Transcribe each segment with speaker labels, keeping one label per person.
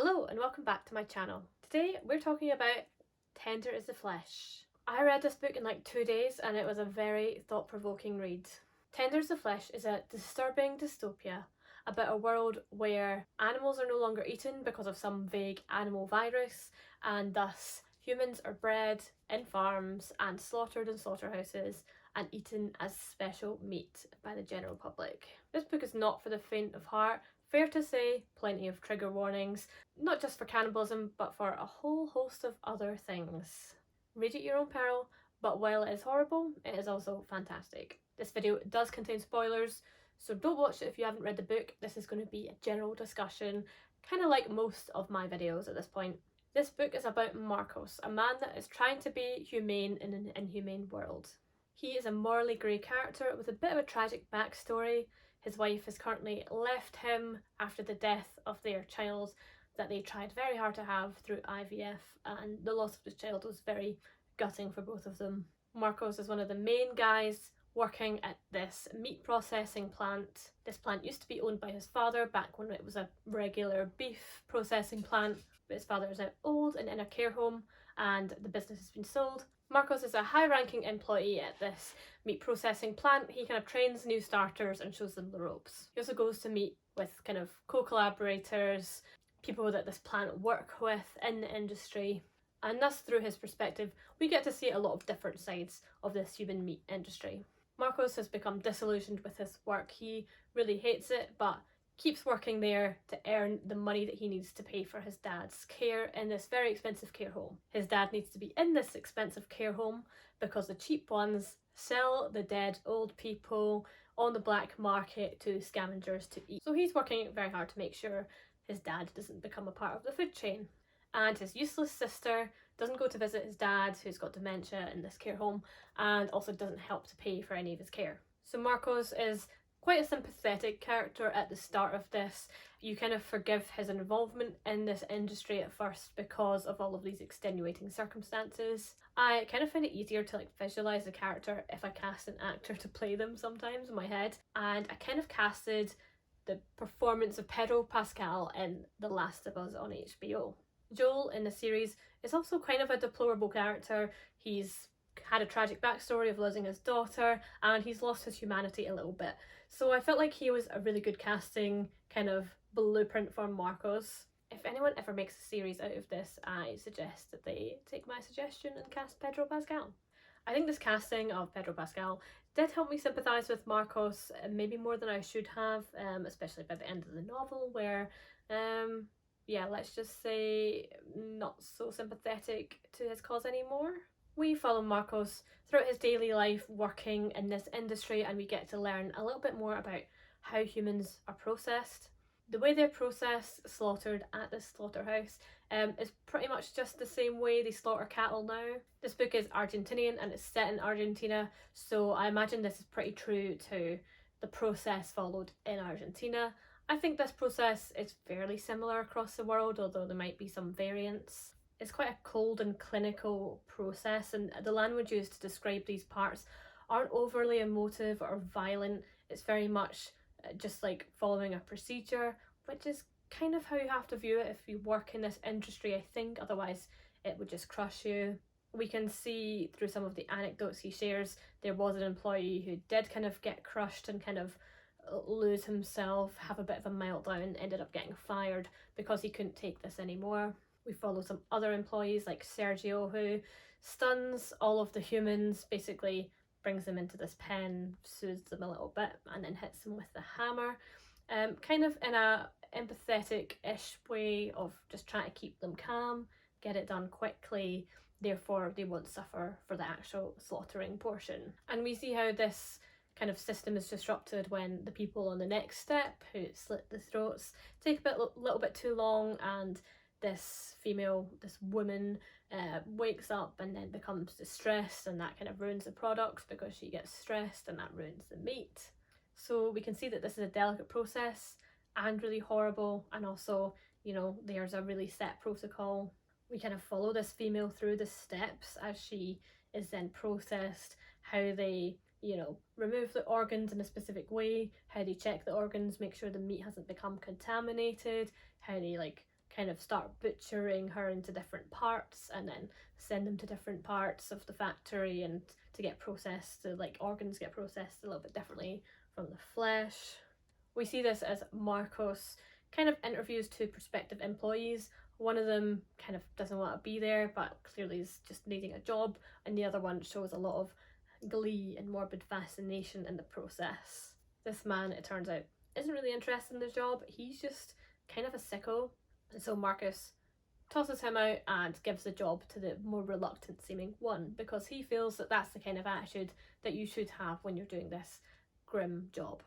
Speaker 1: Hello and welcome back to my channel. Today we're talking about Tender is the Flesh. I read this book in like 2 days and it was a very thought-provoking read. Tender is the Flesh is a disturbing dystopia about a world where animals are no longer eaten because of some vague animal virus, and thus humans are bred in farms and slaughtered in slaughterhouses and eaten as special meat by the general public. This book is not for the faint of heart. Fair to say, plenty of trigger warnings, not just for cannibalism, but for a whole host of other things. Read at your own peril, but while it is horrible, it is also fantastic. This video does contain spoilers, so don't watch it if you haven't read the book. This is going to be a general discussion, kind of like most of my videos at this point. This book is about Marcos, a man that is trying to be humane in an inhumane world. He is a morally grey character with a bit of a tragic backstory. His wife has currently left him after the death of their child that they tried very hard to have through IVF, and the loss of his child was very gutting for both of them. Marcos is one of the main guys working at this meat processing plant. This plant used to be owned by his father back when it was a regular beef processing plant, but his father is now old and in a care home and the business has been sold. Marcos is a high-ranking employee at this meat processing plant. He kind of trains new starters and shows them the ropes. He also goes to meet with kind of co-collaborators, people that this plant work with in the industry, and thus through his perspective we get to see a lot of different sides of this human meat industry. Marcos has become disillusioned with his work. He really hates it, but keeps working there to earn the money that he needs to pay for his dad's care in this very expensive care home. His dad needs to be in this expensive care home because the cheap ones sell the dead old people on the black market to scavengers to eat. So he's working very hard to make sure his dad doesn't become a part of the food chain. And his useless sister doesn't go to visit his dad, who's got dementia in this care home, and also doesn't help to pay for any of his care. So Marcos is quite a sympathetic character at the start of this. You kind of forgive his involvement in this industry at first because of all of these extenuating circumstances. I kind of find it easier to visualise a character if I cast an actor to play them sometimes in my head, and I kind of casted the performance of Pedro Pascal in The Last of Us on HBO. Joel in the series is also kind of a deplorable character. He's had a tragic backstory of losing his daughter and he's lost his humanity a little bit. So I felt like he was a really good casting kind of blueprint for Marcos. If anyone ever makes a series out of this, I suggest that they take my suggestion and cast Pedro Pascal. I think this casting of Pedro Pascal did help me sympathise with Marcos, maybe more than I should have, especially by the end of the novel where yeah, let's just say not so sympathetic to his cause anymore. We follow Marcos throughout his daily life working in this industry, and we get to learn a little bit more about how humans are processed. The way they're processed, slaughtered at this slaughterhouse, is pretty much just the same way they slaughter cattle now. This book is Argentinian and it's set in Argentina, so I imagine this is pretty true to the process followed in Argentina. I think this process is fairly similar across the world, although there might be some variants. It's quite a cold and clinical process, and the language used to describe these parts aren't overly emotive or violent. It's very much just like following a procedure, which is kind of how you have to view it if you work in this industry, I think, otherwise it would just crush you. We can see through some of the anecdotes he shares, there was an employee who did kind of get crushed and kind of lose himself, have a bit of a meltdown, ended up getting fired because he couldn't take this anymore. We follow some other employees like Sergio, who stuns all of the humans, basically brings them into this pen, soothes them a little bit, and then hits them with the hammer. Kind of in a empathetic-ish way of just trying to keep them calm, get it done quickly, therefore they won't suffer for the actual slaughtering portion. And we see how this kind of system is disrupted when the people on the next step who slit the throats take a little bit too long, and this woman wakes up and then becomes distressed, and that kind of ruins the products because she gets stressed and that ruins the meat. So we can see that this is a delicate process and really horrible, and also, you know, there's a really set protocol. We kind of follow this female through the steps as she is then processed, how they, you know, remove the organs in a specific way, how they check the organs, make sure the meat hasn't become contaminated, how they kind of start butchering her into different parts and then send them to different parts of the factory and to get processed, to like organs get processed a little bit differently from the flesh. We see this as Marcos kind of interviews two prospective employees. One of them kind of doesn't want to be there but clearly is just needing a job, and the other one shows a lot of glee and morbid fascination in the process. This man, it turns out, isn't really interested in the job. He's just kind of a sicko, and so Marcos tosses him out and gives the job to the more reluctant seeming one, because he feels that that's the kind of attitude that you should have when you're doing this grim job.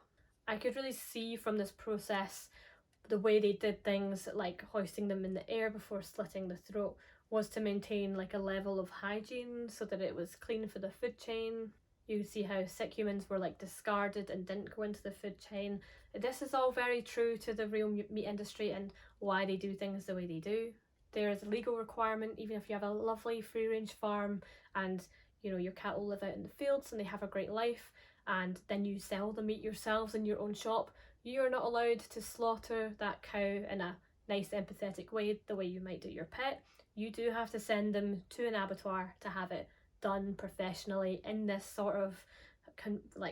Speaker 1: I could really see from this process the way they did things, like hoisting them in the air before slitting the throat, was to maintain like a level of hygiene so that it was clean for the food chain. You see how sick humans were like discarded and didn't go into the food chain. This is all very true to the real meat industry and why they do things the way they do. There is a legal requirement, even if you have a lovely free range farm and you know your cattle live out in the fields and they have a great life, and then you sell the meat yourselves in your own shop, you are not allowed to slaughter that cow in a nice empathetic way the way you might do your pet. You do have to send them to an abattoir to have it done professionally in this sort of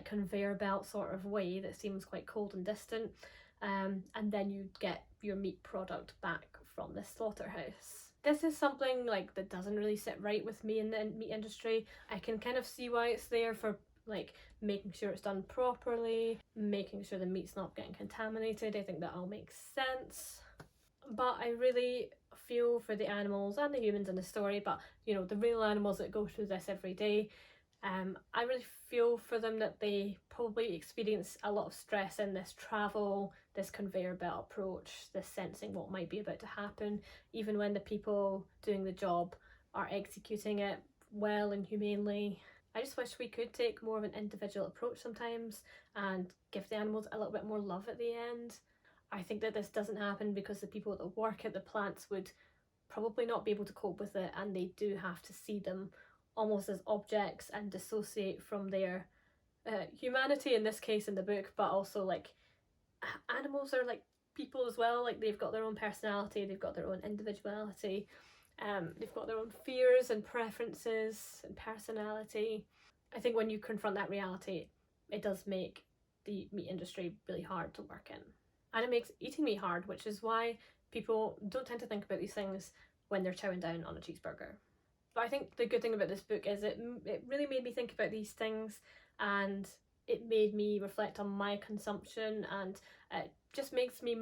Speaker 1: conveyor belt sort of way that seems quite cold and distant, and then you get your meat product back from the slaughterhouse. This is something like that doesn't really sit right with me in the meat industry. I can kind of see why it's there, for like making sure it's done properly, making sure the meat's not getting contaminated. I think that all makes sense. But I really feel for the animals and the humans in the story, but you know, the real animals that go through this every day. I really feel for them that they probably experience a lot of stress in this travel, this conveyor belt approach, this sensing what might be about to happen, even when the people doing the job are executing it well and humanely. I just wish we could take more of an individual approach sometimes and give the animals a little bit more love at the end. I think that this doesn't happen because the people that work at the plants would probably not be able to cope with it, and they do have to see them almost as objects and dissociate from their humanity in this case in the book, but also like animals are like people as well. Like they've got their own personality, they've got their own individuality, they've got their own fears and preferences and personality. I think when you confront that reality, it does make the meat industry really hard to work in. And it makes eating meat hard, which is why people don't tend to think about these things when they're chowing down on a cheeseburger. But I think the good thing about this book is it really made me think about these things, and it made me reflect on my consumption, and it just makes me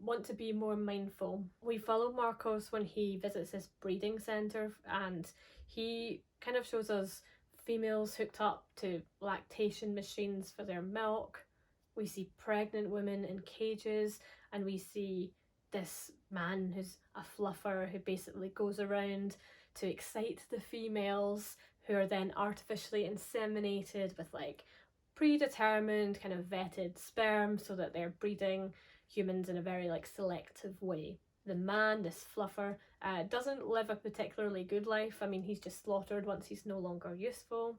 Speaker 1: want to be more mindful. We follow Marcos when he visits his breeding centre, and he kind of shows us females hooked up to lactation machines for their milk. We see pregnant women in cages, and we see this man who's a fluffer who basically goes around to excite the females, who are then artificially inseminated with like predetermined kind of vetted sperm so that they're breeding humans in a very like selective way. The man, this fluffer, doesn't live a particularly good life. I mean, he's just slaughtered once he's no longer useful.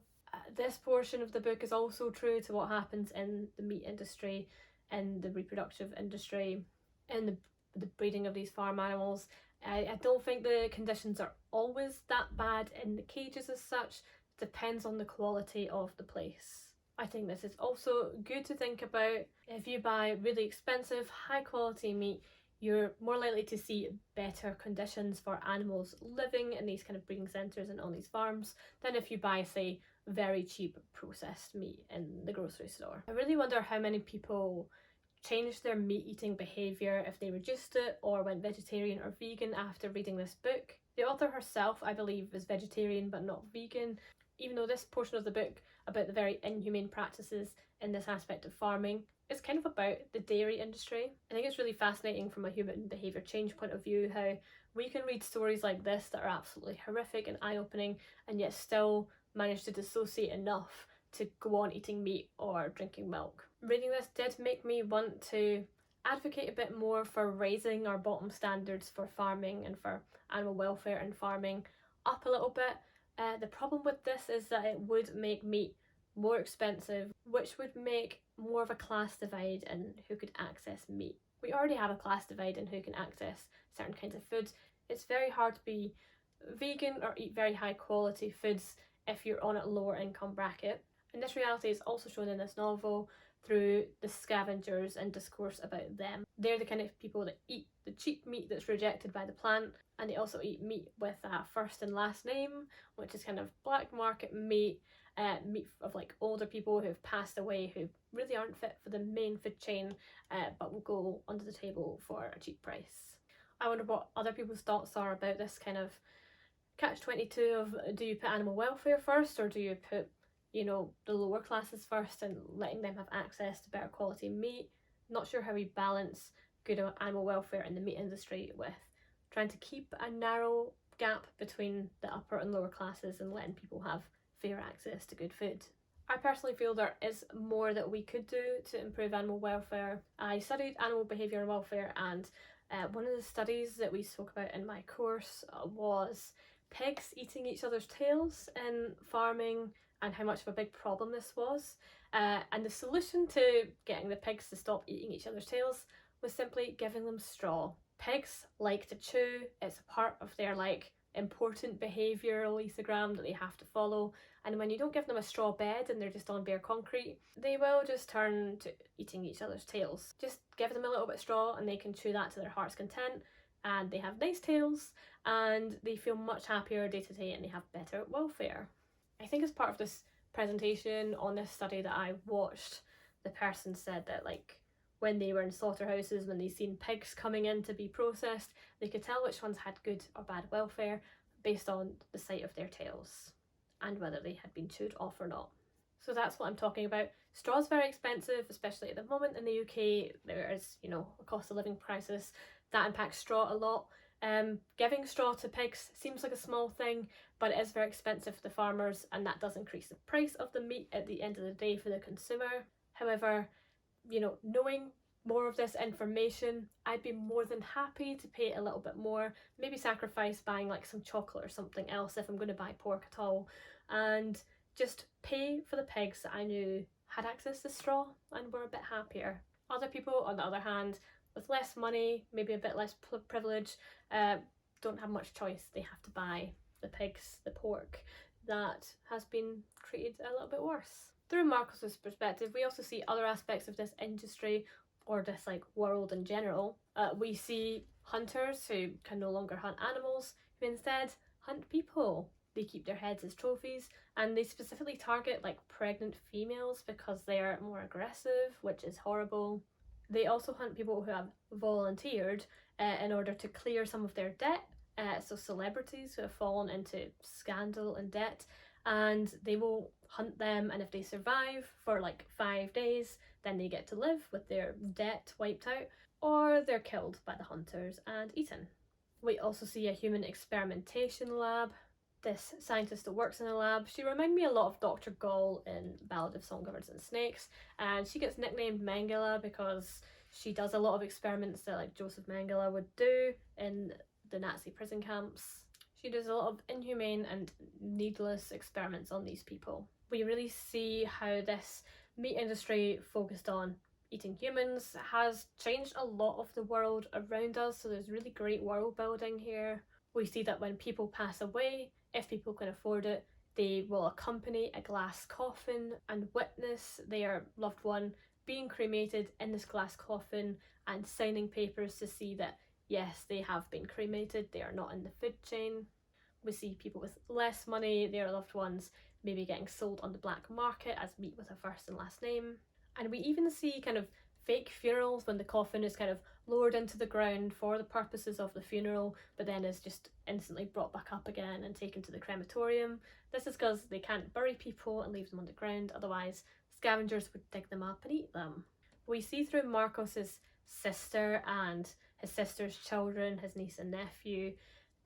Speaker 1: This portion of the book is also true to what happens in the meat industry, in the reproductive industry, in the breeding of these farm animals. I don't think the conditions are always that bad in the cages as such. Depends on the quality of the place. I think this is also good to think about. If you buy really expensive, high quality meat, you're more likely to see better conditions for animals living in these kind of breeding centres and on these farms than if you buy, say, very cheap processed meat in the grocery store. I really wonder how many people changed their meat eating behaviour, if they reduced it or went vegetarian or vegan after reading this book. The author herself, I believe, is vegetarian but not vegan, even though this portion of the book about the very inhumane practices in this aspect of farming is kind of about the dairy industry. I think it's really fascinating from a human behaviour change point of view how we can read stories like this that are absolutely horrific and eye-opening and yet still manage to dissociate enough to go on eating meat or drinking milk. Reading this did make me want to advocate a bit more for raising our bottom standards for farming and for animal welfare and farming up a little bit. The problem with this is that it would make meat more expensive, which would make more of a class divide in who could access meat, We already have a class divide in who can access certain kinds of foods. It's very hard to be vegan or eat very high quality foods if you're on a lower income bracket. And this reality is also shown in this novel through the scavengers and discourse about them. They're the kind of people that eat the cheap meat that's rejected by the plant, and they also eat meat with a first and last name, which is kind of black market meat, meat of like older people who've passed away, who really aren't fit for the main food chain, but will go under the table for a cheap price. I wonder what other people's thoughts are about this kind of catch-22 of, do you put animal welfare first, or do you put, you know, the lower classes first and letting them have access to better quality meat? Not sure how we balance good animal welfare in the meat industry with trying to keep a narrow gap between the upper and lower classes and letting people have fair access to good food. I personally feel there is more that we could do to improve animal welfare. I studied animal behaviour and welfare, and one of the studies that we spoke about in my course was pigs eating each other's tails in farming and how much of a big problem this was. And the solution to getting the pigs to stop eating each other's tails was simply giving them straw. Pigs like to chew, it's a part of their like important behavioural ethogram that they have to follow, and when you don't give them a straw bed and they're just on bare concrete, they will just turn to eating each other's tails. Just give them a little bit of straw and they can chew that to their heart's content, and they have nice tails and they feel much happier day to day and they have better welfare. I think as part of this presentation on this study that I watched, the person said that like when they were in slaughterhouses, when they seen pigs coming in to be processed, they could tell which ones had good or bad welfare based on the sight of their tails and whether they had been chewed off or not. So that's what I'm talking about. Straw is very expensive, especially at the moment in the UK. There is, you know, a cost of living crisis that impacts straw a lot. Giving straw to pigs seems like a small thing, but it is very expensive for the farmers, and that does increase the price of the meat at the end of the day for the consumer. However, you know, knowing more of this information, I'd be more than happy to pay a little bit more, maybe sacrifice buying like some chocolate or something else if I'm going to buy pork at all, and just pay for the pigs that I knew had access to straw and were a bit happier. Other people, on the other hand, with less money, maybe a bit less privilege, don't have much choice. They have to buy the pigs, the pork that has been treated a little bit worse. Through Marcos's perspective, we also see other aspects of this industry, or this like world in general. We see hunters who can no longer hunt animals, who instead hunt people. They keep their heads as trophies, and they specifically target like pregnant females because they are more aggressive, which is horrible. They also hunt people who have volunteered in order to clear some of their debt, so celebrities who have fallen into scandal and debt, and they will hunt them, and if they survive for like 5 days, then they get to live with their debt wiped out, or they're killed by the hunters and eaten. We also see a human experimentation lab. This scientist that works in the lab, she reminded me a lot of Dr. Gall in Ballad of Songbirds and Snakes, and she gets nicknamed Mengele because she does a lot of experiments that like Joseph Mengele would do in the Nazi prison camps. She does a lot of inhumane and needless experiments on these people. We really see how this meat industry focused on eating humans has changed a lot of the world around us, so there's really great world building here. We see that when people pass away, if people can afford it, they will accompany a glass coffin and witness their loved one being cremated in this glass coffin and signing papers to see that yes, they have been cremated, they are not in the food chain. We see people with less money, their loved ones maybe getting sold on the black market as meat with a first and last name. And we even see kind of fake funerals when the coffin is kind of lowered into the ground for the purposes of the funeral, but then is just instantly brought back up again and taken to the crematorium. This is because they can't bury people and leave them underground, otherwise scavengers would dig them up and eat them. We see through Marcos's sister and his sister's children, his niece and nephew,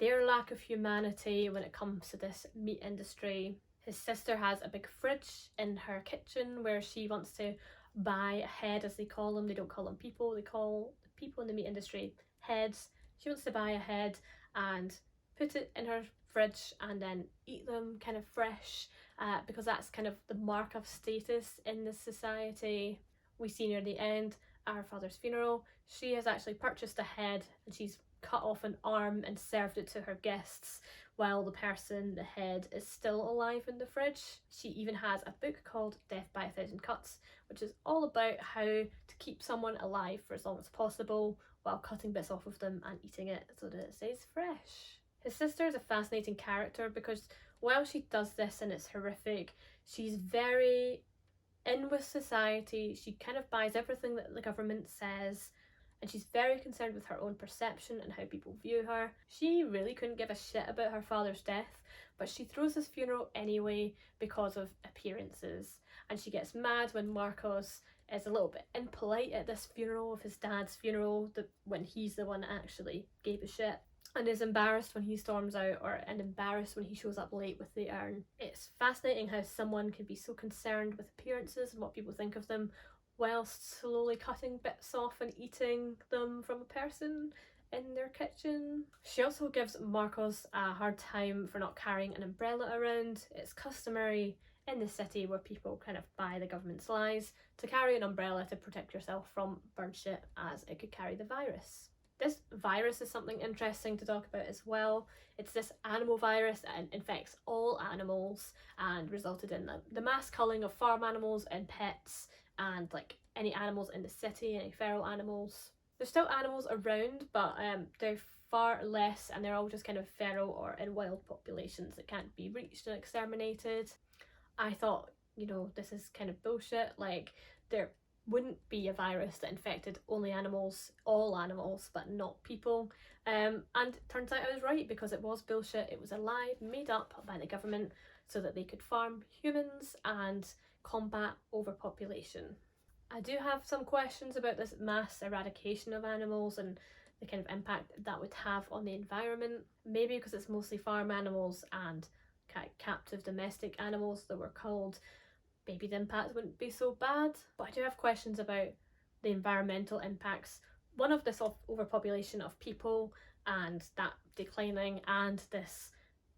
Speaker 1: their lack of humanity when it comes to this meat industry. His sister has a big fridge in her kitchen where she wants to buy a head, as they call them. They don't call them people, they call the people in the meat industry heads. She wants to buy a head and put it in her fridge and then eat them kind of fresh, because that's kind of the mark of status in this society. We see near the end her father's funeral, she has actually purchased a head and she's cut off an arm and served it to her guests while the head, is still alive in the fridge. She even has a book called Death by a Thousand Cuts, which is all about how to keep someone alive for as long as possible while cutting bits off of them and eating it so that it stays fresh. His sister is a fascinating character because while she does this and it's horrific, she's very in with society. She kind of buys everything that the government says, and she's very concerned with her own perception and how people view her. She really couldn't give a shit about her father's death, but she throws his funeral anyway because of appearances, and she gets mad when Marcos is a little bit impolite at this funeral of his dad's funeral, when he's the one that actually gave a shit, and is embarrassed when he storms out, and embarrassed when he shows up late with the urn. It's fascinating how someone can be so concerned with appearances and what people think of them, whilst slowly cutting bits off and eating them from a person in their kitchen. She also gives Marcos a hard time for not carrying an umbrella around. It's customary in the city where people kind of buy the government's lies to carry an umbrella to protect yourself from bird shit, as it could carry the virus. This virus is something interesting to talk about as well. It's this animal virus that infects all animals and resulted in the mass culling of farm animals and pets and like any animals in the city, any feral animals. There's still animals around, but they're far less, and they're all just kind of feral or in wild populations that can't be reached and exterminated. I thought, this is kind of bullshit. Like, there wouldn't be a virus that infected only animals, all animals, but not people. And turns out I was right, because it was bullshit. It was a lie made up by the government so that they could farm humans and combat overpopulation. I do have some questions about this mass eradication of animals and the kind of impact that would have on the environment. Maybe because it's mostly farm animals and captive domestic animals that were culled, maybe the impact wouldn't be so bad. But I do have questions about the environmental impacts. One of this overpopulation of people and that declining, and this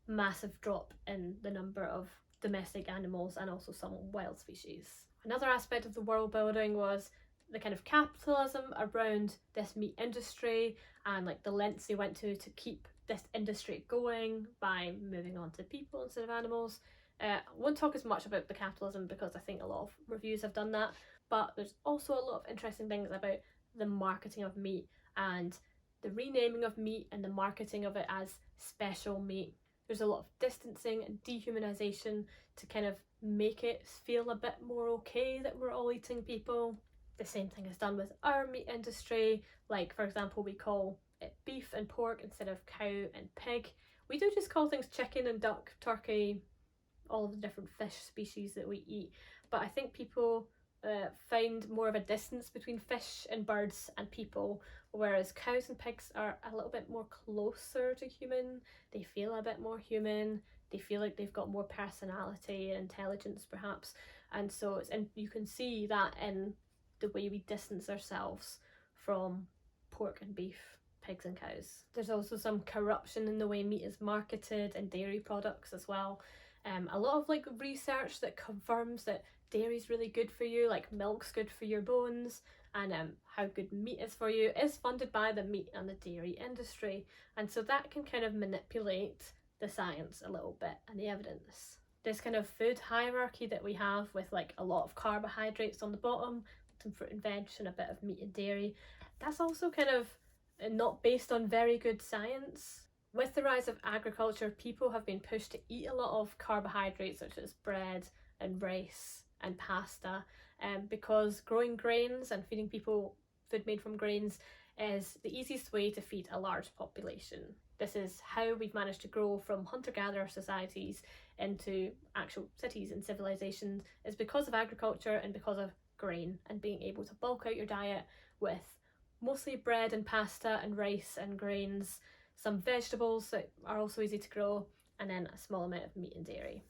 Speaker 1: massive drop in the number of domestic animals and also some wild species. Another aspect of the world building was the kind of capitalism around this meat industry and like the lengths they went to keep this industry going by moving on to people instead of animals. I won't talk as much about the capitalism because I think a lot of reviews have done that, but there's also a lot of interesting things about the marketing of meat and the renaming of meat and the marketing of it as special meat. There's a lot of distancing and dehumanization to kind of make it feel a bit more okay that we're all eating people. The same thing is done with our meat industry. Like, for example, we call it beef and pork instead of cow and pig. We do just call things chicken and duck, turkey, all of the different fish species that we eat. But I think people find more of a distance between fish and birds and people, whereas cows and pigs are a little bit more closer to human. They feel a bit more human. They feel like they've got more personality and intelligence, perhaps. And so you can see that in the way we distance ourselves from pork and beef, pigs and cows. There's also some corruption in the way meat is marketed and dairy products as well. A lot of like research that confirms that dairy's really good for you, like milk's good for your bones, and how good meat is for you is funded by the meat and the dairy industry. And so that can kind of manipulate the science a little bit and the evidence. This kind of food hierarchy that we have with like a lot of carbohydrates on the bottom, some fruit and veg and a bit of meat and dairy, that's also kind of not based on very good science. With the rise of agriculture, people have been pushed to eat a lot of carbohydrates such as bread and rice and pasta, because growing grains and feeding people food made from grains is the easiest way to feed a large population. This is how we've managed to grow from hunter-gatherer societies into actual cities and civilizations, is because of agriculture and because of grain and being able to bulk out your diet with mostly bread and pasta and rice and grains, some vegetables that are also easy to grow, and then a small amount of meat and dairy.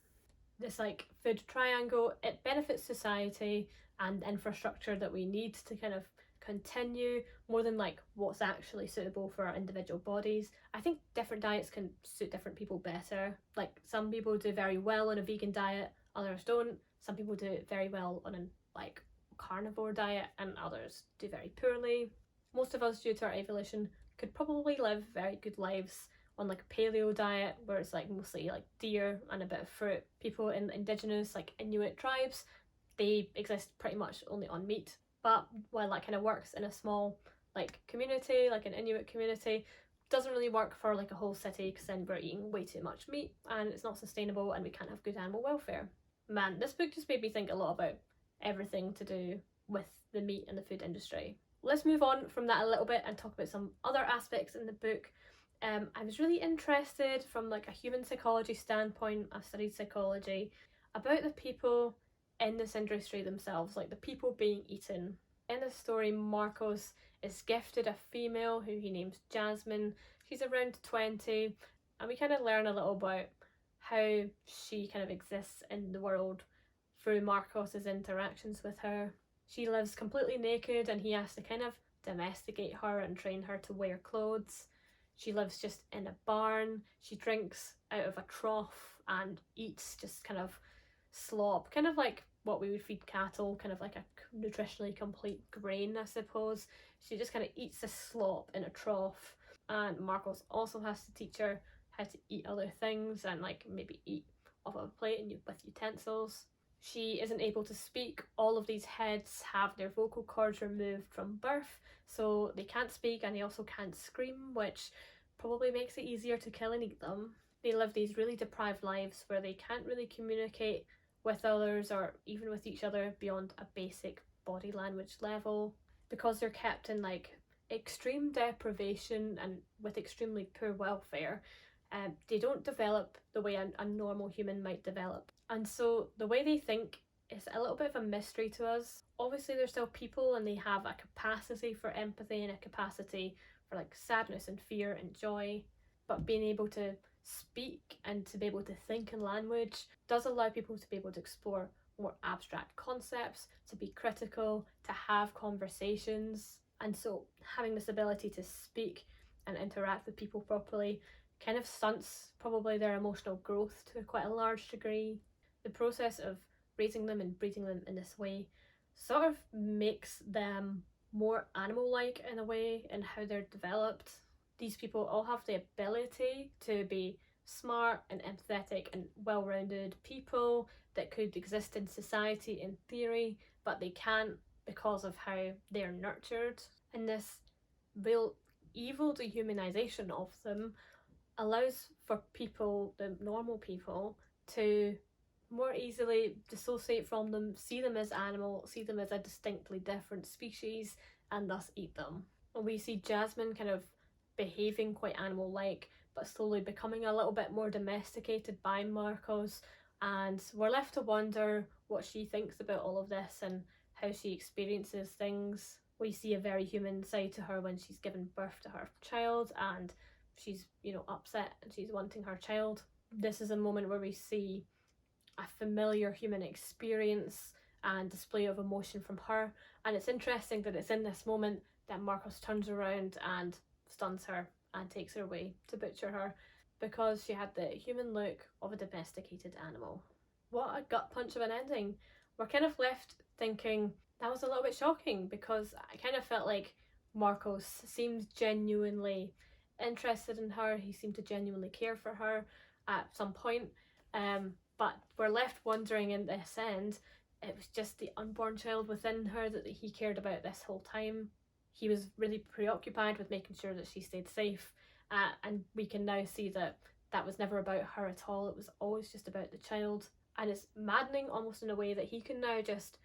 Speaker 1: This like food triangle, it benefits society and infrastructure that we need to kind of continue more than like what's actually suitable for our individual bodies. I think different diets can suit different people better. Like, some people do very well on a vegan diet, others don't. Some people do it very well on a like carnivore diet and others do very poorly. Most of us, due to our evolution, could probably live very good lives on like a paleo diet where it's like mostly like deer and a bit of fruit. People in indigenous like Inuit tribes, they exist pretty much only on meat. But while that kind of works in a small like community, like an Inuit community, doesn't really work for like a whole city because then we're eating way too much meat and it's not sustainable and we can't have good animal welfare. Man, this book just made me think a lot about everything to do with the meat and the food industry. Let's move on from that a little bit and talk about some other aspects in the book. I was really interested from like a human psychology standpoint. I've studied psychology about the people in this industry themselves, like the people being eaten. In the story, Marcos is gifted a female who he names Jasmine. She's around 20, and we kind of learn a little about how she kind of exists in the world through Marcos's interactions with her. She lives completely naked and he has to kind of domesticate her and train her to wear clothes. She lives just in a barn. She drinks out of a trough and eats just kind of slop, kind of like what we would feed cattle, kind of like a nutritionally complete grain, I suppose. She just kind of eats this slop in a trough. And Marcos also has to teach her how to eat other things and like maybe eat off of a plate and with utensils. She isn't able to speak. All of these heads have their vocal cords removed from birth, so they can't speak and they also can't scream, which probably makes it easier to kill and eat them. They live these really deprived lives where they can't really communicate with others or even with each other beyond a basic body language level. Because they're kept in like extreme deprivation and with extremely poor welfare, they don't develop the way a normal human might develop. And so the way they think is a little bit of a mystery to us. Obviously they're still people and they have a capacity for empathy and a capacity for like sadness and fear and joy, but being able to speak and to be able to think in language does allow people to be able to explore more abstract concepts, to be critical, to have conversations. And so having this ability to speak and interact with people properly kind of stunts probably their emotional growth to quite a large degree. The process of raising them and breeding them in this way sort of makes them more animal-like in a way in how they're developed. These people all have the ability to be smart and empathetic and well-rounded people that could exist in society in theory, but they can't because of how they're nurtured. And this real evil dehumanization of them allows for people, the normal people, to more easily dissociate from them, see them as animal, see them as a distinctly different species, and thus eat them. And we see Jasmine kind of behaving quite animal-like, but slowly becoming a little bit more domesticated by Marcos, and we're left to wonder what she thinks about all of this and how she experiences things. We see a very human side to her when she's given birth to her child and she's, upset and she's wanting her child. This is a moment where we see a familiar human experience and display of emotion from her, and it's interesting that it's in this moment that Marcos turns around and stuns her and takes her away to butcher her because she had the human look of a domesticated animal. What a gut punch of an ending. We're kind of left thinking that was a little bit shocking because I kind of felt like Marcos seemed genuinely interested in her. He seemed to genuinely care for her at some point, but we're left wondering in this end, it was just the unborn child within her that he cared about this whole time. He was really preoccupied with making sure that she stayed safe, and we can now see that that was never about her at all. It was always just about the child, and it's maddening almost in a way that he can now just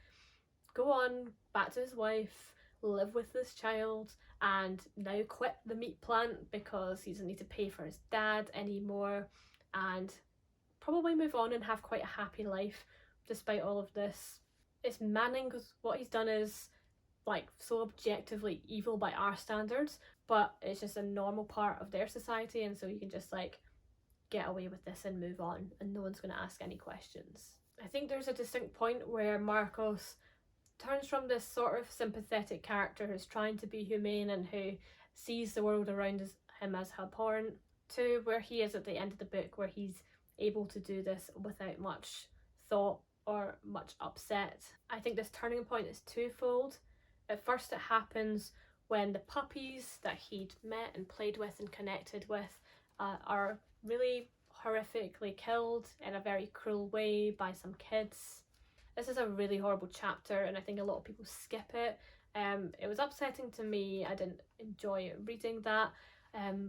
Speaker 1: go on back to his wife, live with this child, and now quit the meat plant because he doesn't need to pay for his dad anymore, and probably move on and have quite a happy life despite all of this. It's maddening because what he's done is like so objectively evil by our standards, but it's just a normal part of their society, and so you can just like get away with this and move on and no one's going to ask any questions. I think there's a distinct point where Marcos turns from this sort of sympathetic character who's trying to be humane and who sees the world around him as abhorrent to where he is at the end of the book, where he's able to do this without much thought or much upset. I think this turning point is twofold. At first it happens when the puppies that he'd met and played with and connected with are really horrifically killed in a very cruel way by some kids. This is a really horrible chapter and I think a lot of people skip it. It was upsetting to me. I didn't enjoy reading that,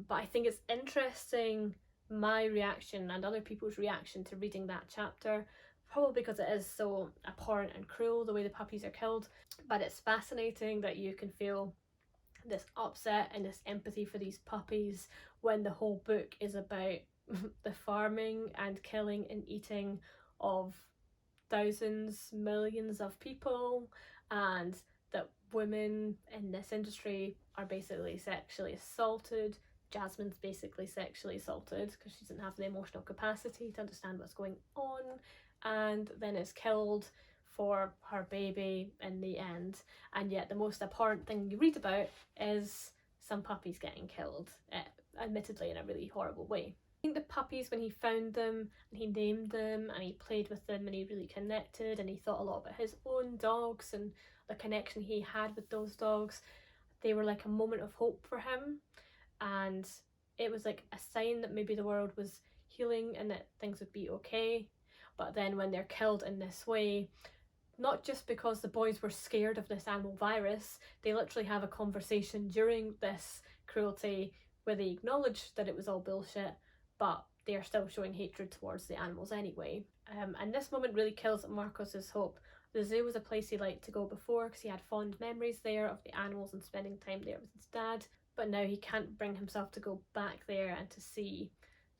Speaker 1: but I think it's interesting my reaction and other people's reaction to reading that chapter, probably because it is so abhorrent and cruel the way the puppies are killed. But it's fascinating that you can feel this upset and this empathy for these puppies when the whole book is about the farming and killing and eating of thousands, millions of people, and that women in this industry are basically sexually assaulted. Jasmine's basically sexually assaulted because she doesn't have the emotional capacity to understand what's going on, and then is killed for her baby in the end. And yet the most abhorrent thing you read about is some puppies getting killed, admittedly in a really horrible way. I think the puppies, when he found them and he named them and he played with them and he really connected and he thought a lot about his own dogs and the connection he had with those dogs, they were like a moment of hope for him, and it was like a sign that maybe the world was healing and that things would be okay. But then when they're killed in this way, not just because the boys were scared of this animal virus, they literally have a conversation during this cruelty where they acknowledge that it was all bullshit, but they are still showing hatred towards the animals anyway. And this moment really kills Marcos's hope. The zoo was a place he liked to go before because he had fond memories there of the animals and spending time there with his dad, but now he can't bring himself to go back there and to see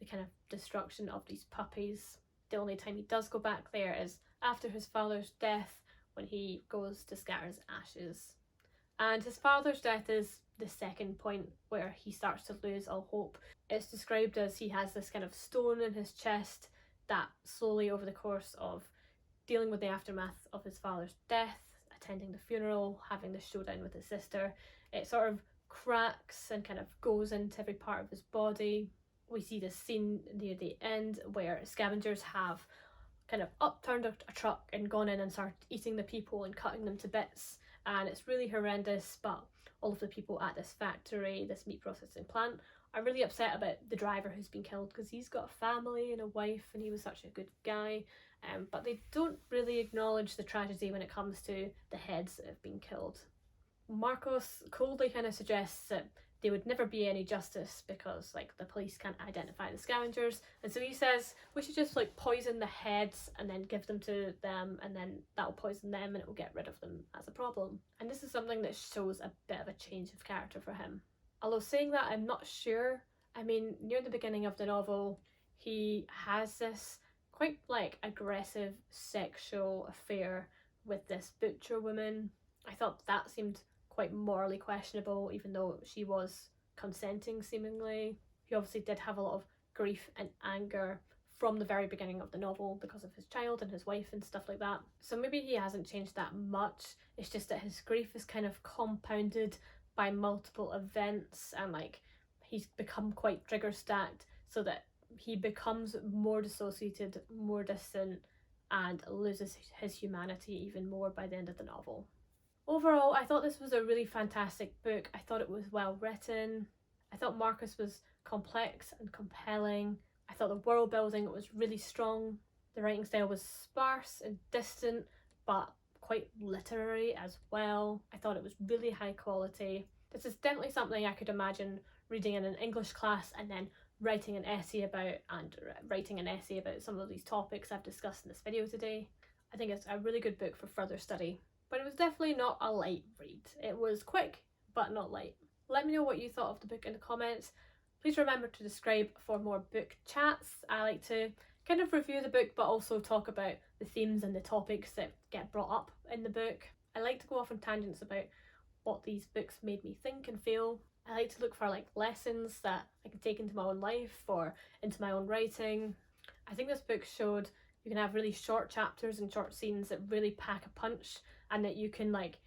Speaker 1: the kind of destruction of these puppies. The only time he does go back there is after his father's death, when he goes to scatter his ashes. And his father's death is the second point where he starts to lose all hope. It's described as he has this kind of stone in his chest that slowly over the course of dealing with the aftermath of his father's death, attending the funeral, having the showdown with his sister, it sort of cracks and kind of goes into every part of his body. We see this scene near the end where scavengers have kind of upturned a truck and gone in and started eating the people and cutting them to bits, and it's really horrendous. But all of the people at this factory, this meat processing plant, are really upset about the driver who's been killed because he's got a family and a wife and he was such a good guy, but they don't really acknowledge the tragedy when it comes to the heads that have been killed. Marcos coldly kind of suggests that there would never be any justice because like the police can't identify the scavengers, and so he says we should just like poison the heads and then give them to them, and then that'll poison them and it will get rid of them as a problem. And this is something that shows a bit of a change of character for him. Although saying that, I'm not sure. I mean, near the beginning of the novel he has this quite like aggressive sexual affair with this butcher woman. I thought that seemed quite morally questionable, even though she was consenting seemingly. He obviously did have a lot of grief and anger from the very beginning of the novel because of his child and his wife and stuff like that. So maybe he hasn't changed that much. It's just that his grief is kind of compounded by multiple events, and like he's become quite trigger stacked so that he becomes more dissociated, more distant, and loses his humanity even more by the end of the novel. Overall, I thought this was a really fantastic book. I thought it was well written. I thought Marcos was complex and compelling. I thought the world building was really strong. The writing style was sparse and distant, but quite literary as well. I thought it was really high quality. This is definitely something I could imagine reading in an English class and then writing an essay about, some of these topics I've discussed in this video today. I think it's a really good book for further study. But it was definitely not a light read. It was quick, but not light. Let me know what you thought of the book in the comments. Please remember to subscribe for more book chats. I like to kind of review the book, but also talk about the themes and the topics that get brought up in the book. I like to go off on tangents about what these books made me think and feel. I like to look for like lessons that I can take into my own life or into my own writing. I think this book showed you can have really short chapters and short scenes that really pack a punch, and that you can like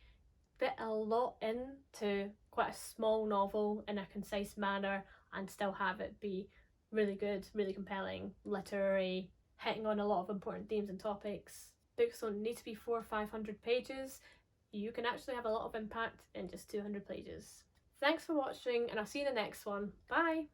Speaker 1: fit a lot into quite a small novel in a concise manner and still have it be really good, really compelling, literary, hitting on a lot of important themes and topics. Books don't need to be 400 or 500 pages. You can actually have a lot of impact in just 200 pages. Thanks for watching, and I'll see you in the next one. Bye!